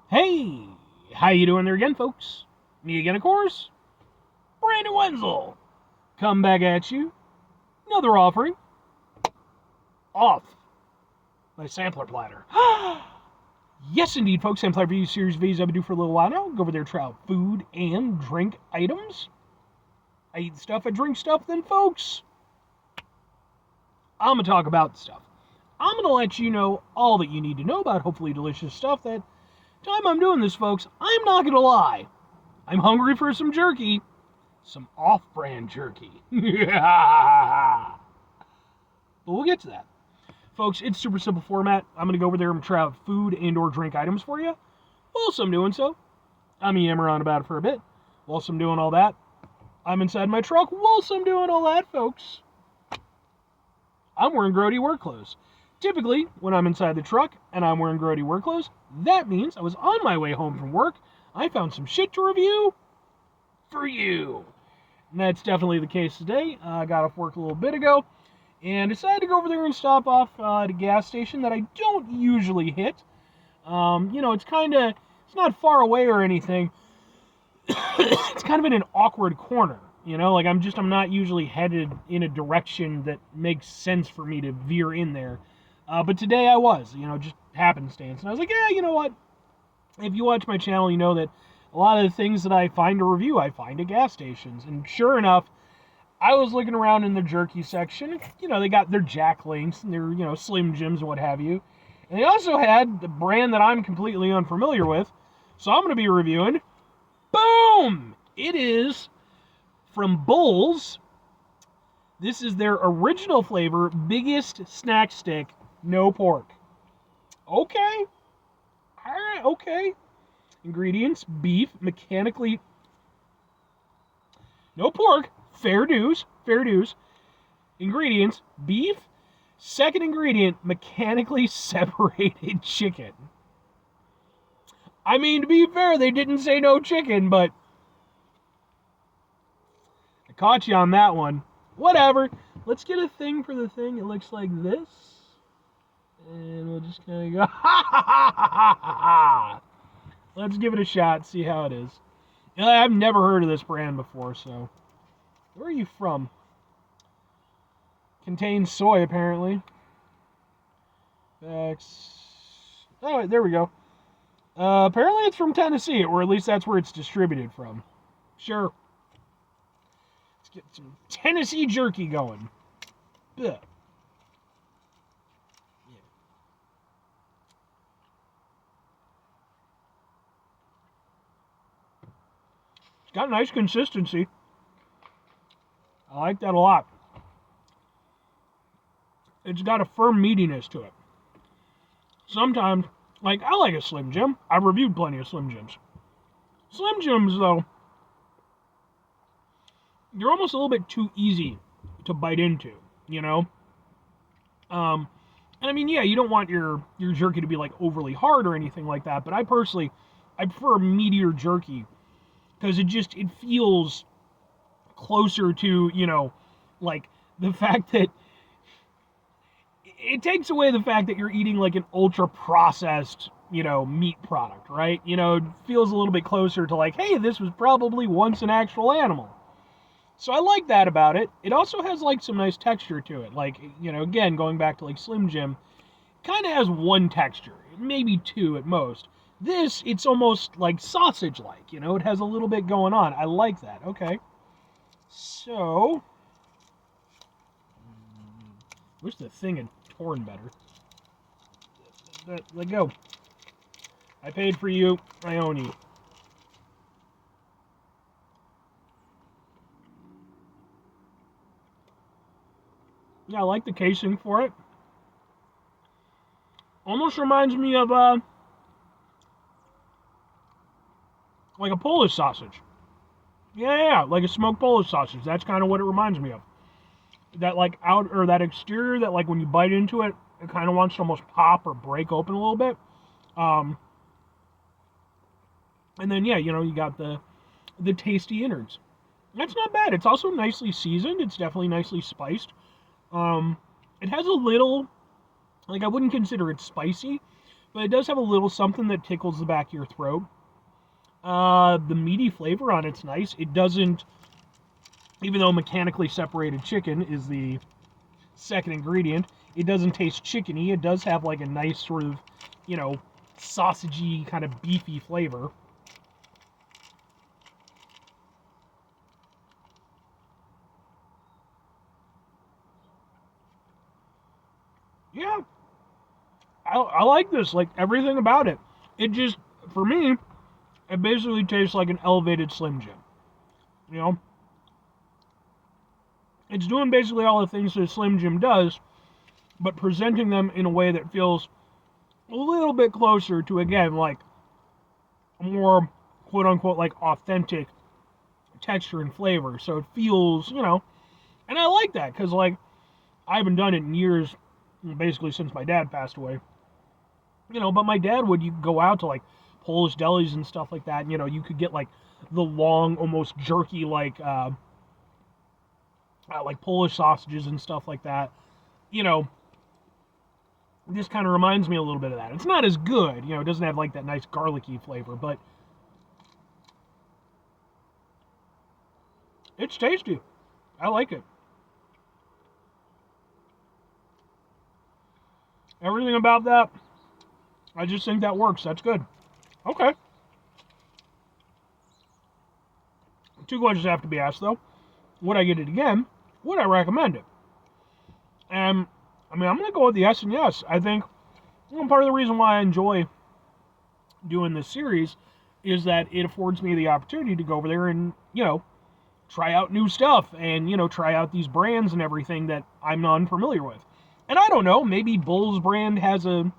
Hey, how you doing there again, folks? Me again, of course, Brandon Wenzel. Come back at you. Another offering. Off my sampler platter. Yes, indeed, folks. Sampler Review Series V's I've been doing for a little while now. Go over there, try out food and drink items. I eat stuff, I drink stuff, then, folks, I'm going to talk about the stuff. I'm going to let you know all that you need to know about hopefully delicious stuff. That time I'm doing this, folks, I'm not going to lie. I'm hungry for some jerky. Some off-brand jerky. But we'll get to that. Folks, it's super simple format. I'm going to go over there and try out food and or drink items for you. Whilst I'm doing so, I'm yammering on about it for a bit. Whilst I'm doing all that, I'm inside my truck. Whilst I'm doing all that, folks, I'm wearing grody work clothes. Typically, when I'm inside the truck and I'm wearing grody work clothes, that means I was on my way home from work. I found some shit to review for you. And that's definitely the case today. I got off work a little bit ago and decided to go over there and stop off at a gas station that I don't usually hit. It's not far away or anything. It's kind of in an awkward corner. I'm not usually headed in a direction that makes sense for me to veer in there. But today I was, just happenstance. And I was like, yeah, you know what? If you watch my channel, you know that a lot of the things that I find to review, I find at gas stations. And sure enough, I was looking around in the jerky section. They got their Jack Links and their, Slim Jims and what have you. And they also had the brand that I'm completely unfamiliar with. So I'm going to be reviewing. Boom! It is from Bulls. This is their original flavor, biggest snack stick, no pork. Okay. All right, okay. Ingredients: beef, mechanically... No pork. Fair dues. Ingredients: beef. Second ingredient: mechanically separated chicken. I mean, to be fair, they didn't say no chicken, but I caught you on that one. Whatever. Let's get a thing for the thing. It looks like this. And we'll just kind of go, ha ha ha ha ha ha. Let's give it a shot, see how it is. I've never heard of this brand before, so. Where are you from? Contains soy, apparently. Oh, there we go. Apparently it's from Tennessee, or at least that's where it's distributed from. Sure. Let's get some Tennessee jerky going. Ugh. It's got a nice consistency. I like that a lot. It's got a firm meatiness to it. Sometimes, I like a Slim Jim. I've reviewed plenty of Slim Jims. Slim Jims, though, they're almost a little bit too easy to bite into, And I mean, yeah, you don't want your jerky to be overly hard or anything like that, but I prefer meatier jerky because it feels closer to, the fact that it takes away the fact that you're eating an ultra processed, meat product, right? It feels a little bit closer to hey, this was probably once an actual animal. So I like that about it. It also has some nice texture to it. Again, going back to Slim Jim, kind of has one texture, maybe two at most. This, it's almost sausage-like, it has a little bit going on. I like that. Okay. So, wish the thing had torn better. Let go. I paid for you. I own you. Yeah, I like the casing for it. Almost reminds me of a Polish sausage. Yeah, like a smoked Polish sausage. That's kind of what it reminds me of. That that exterior that when you bite into it, it kind of wants to almost pop or break open a little bit. And then yeah, you got the tasty innards. That's not bad. It's also nicely seasoned. It's definitely nicely spiced. It has a little, I wouldn't consider it spicy, but it does have a little something that tickles the back of your throat. The meaty flavor on it's nice. It doesn't, even though mechanically separated chicken is the second ingredient, it doesn't taste chickeny. It does have like a nice sort of, sausagey, kind of beefy flavor. Yeah, I like this. Like, everything about it. It just, for me, it basically tastes like an elevated Slim Jim. You know? It's doing basically all the things that a Slim Jim does, but presenting them in a way that feels a little bit closer to, again, like, a more, quote-unquote, like, authentic texture and flavor. So it feels, and I like that, because, like, I haven't done it in years, basically since my dad passed away. But my dad would go out to, like, Polish delis and stuff like that, and, you could get, like, the long, almost jerky, like Polish sausages and stuff like that. This kind of reminds me a little bit of that. It's not as good, it doesn't have, like, that nice garlicky flavor, but it's tasty. I like it. Everything about that, I just think that works. That's good. Okay. 2 questions have to be asked, though. Would I get it again? Would I recommend it? And, I'm going to go with the yes and yes. I think part of the reason why I enjoy doing this series is that it affords me the opportunity to go over there and, try out new stuff and, try out these brands and everything that I'm not unfamiliar with. And I don't know, maybe Bull's brand has a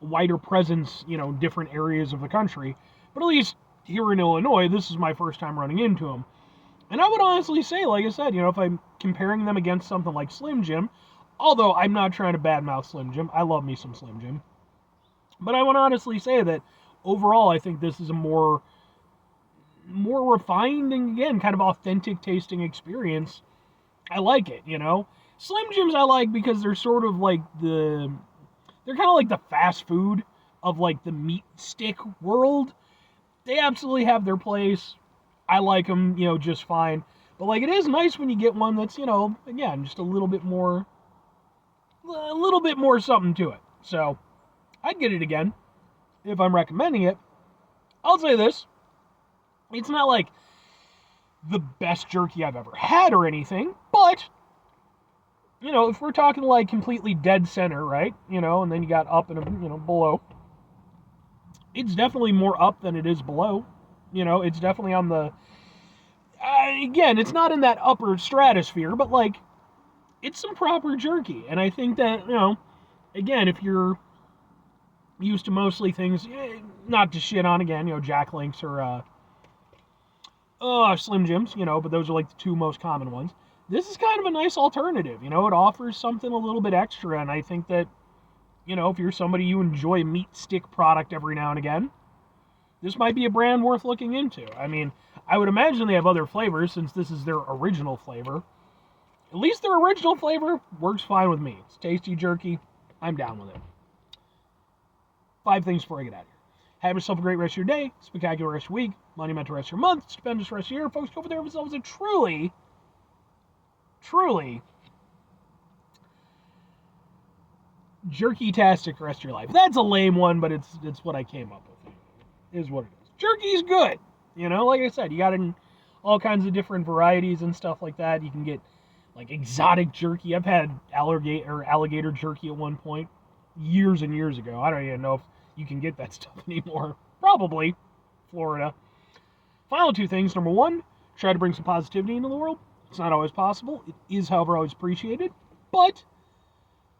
wider presence, different areas of the country. But at least here in Illinois, this is my first time running into them. And I would honestly say, like I said, if I'm comparing them against something like Slim Jim, although I'm not trying to badmouth Slim Jim, I love me some Slim Jim. But I would honestly say that overall, I think this is a more refined and, again, kind of authentic tasting experience. I like it, Slim Jims I like because they're sort of like they're kind of like the fast food of, like, the meat stick world. They absolutely have their place. I like them, just fine. But, like, it is nice when you get one that's, again, just a little bit more something to it. So, I'd get it again if I'm recommending it. I'll say this. It's not, like, the best jerky I've ever had or anything, but if we're talking, like, completely dead center, right, and then you got up and, below, it's definitely more up than it is below. It's definitely on the, again, it's not in that upper stratosphere, but, like, it's some proper jerky. And I think that, again, if you're used to mostly things, not to shit on, again, Jack Links or Slim Jims, but those are, like, the 2 most common ones. This is kind of a nice alternative, it offers something a little bit extra, and I think that, if you're somebody you enjoy a meat stick product every now and again, this might be a brand worth looking into. I mean, I would imagine they have other flavors since this is their original flavor. At least their original flavor works fine with me. It's tasty jerky. I'm down with it. 5 things before I get out of here. Have yourself a great rest of your day, spectacular rest of your week, monumental rest of your month, stupendous rest of your year. Folks, go over there and have yourselves a truly jerky-tastic rest of your life. That's a lame one, but it's what I came up with. It is what it is. Jerky's good. Like I said, you got it in all kinds of different varieties and stuff like that. You can get, like, exotic jerky. I've had alligator jerky at one point, years and years ago. I don't even know if you can get that stuff anymore. Probably. Florida. Final 2 things. Number 1, try to bring some positivity into the world. It's not always possible. It is, however, always appreciated. But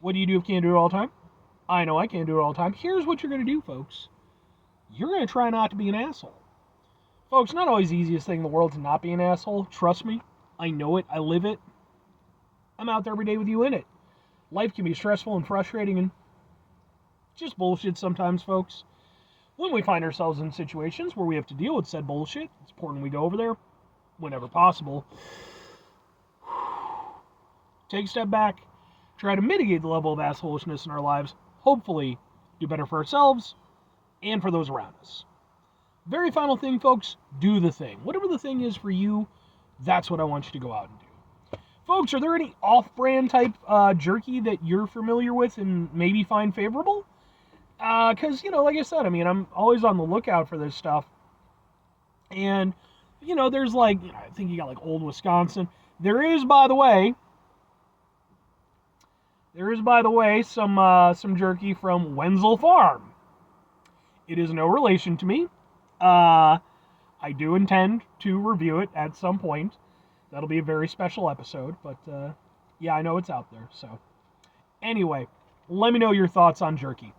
what do you do if you can't do it all the time? I know I can't do it all the time. Here's what you're going to do, folks. You're going to try not to be an asshole. Folks, not always the easiest thing in the world to not be an asshole. Trust me. I know it. I live it. I'm out there every day with you in it. Life can be stressful and frustrating and just bullshit sometimes, folks. When we find ourselves in situations where we have to deal with said bullshit, it's important we go over there whenever possible. Take a step back, try to mitigate the level of assholishness in our lives, hopefully do better for ourselves, and for those around us. Very final thing, folks, do the thing. Whatever the thing is for you, that's what I want you to go out and do. Folks, are there any off-brand type jerky that you're familiar with and maybe find favorable? Because, like I said, I'm always on the lookout for this stuff. And, there's I think you got Old Wisconsin. There is, by the way, some jerky from Wenzel Farm. It is no relation to me. I do intend to review it at some point. That'll be a very special episode, but yeah, I know it's out there. So, anyway, let me know your thoughts on jerky.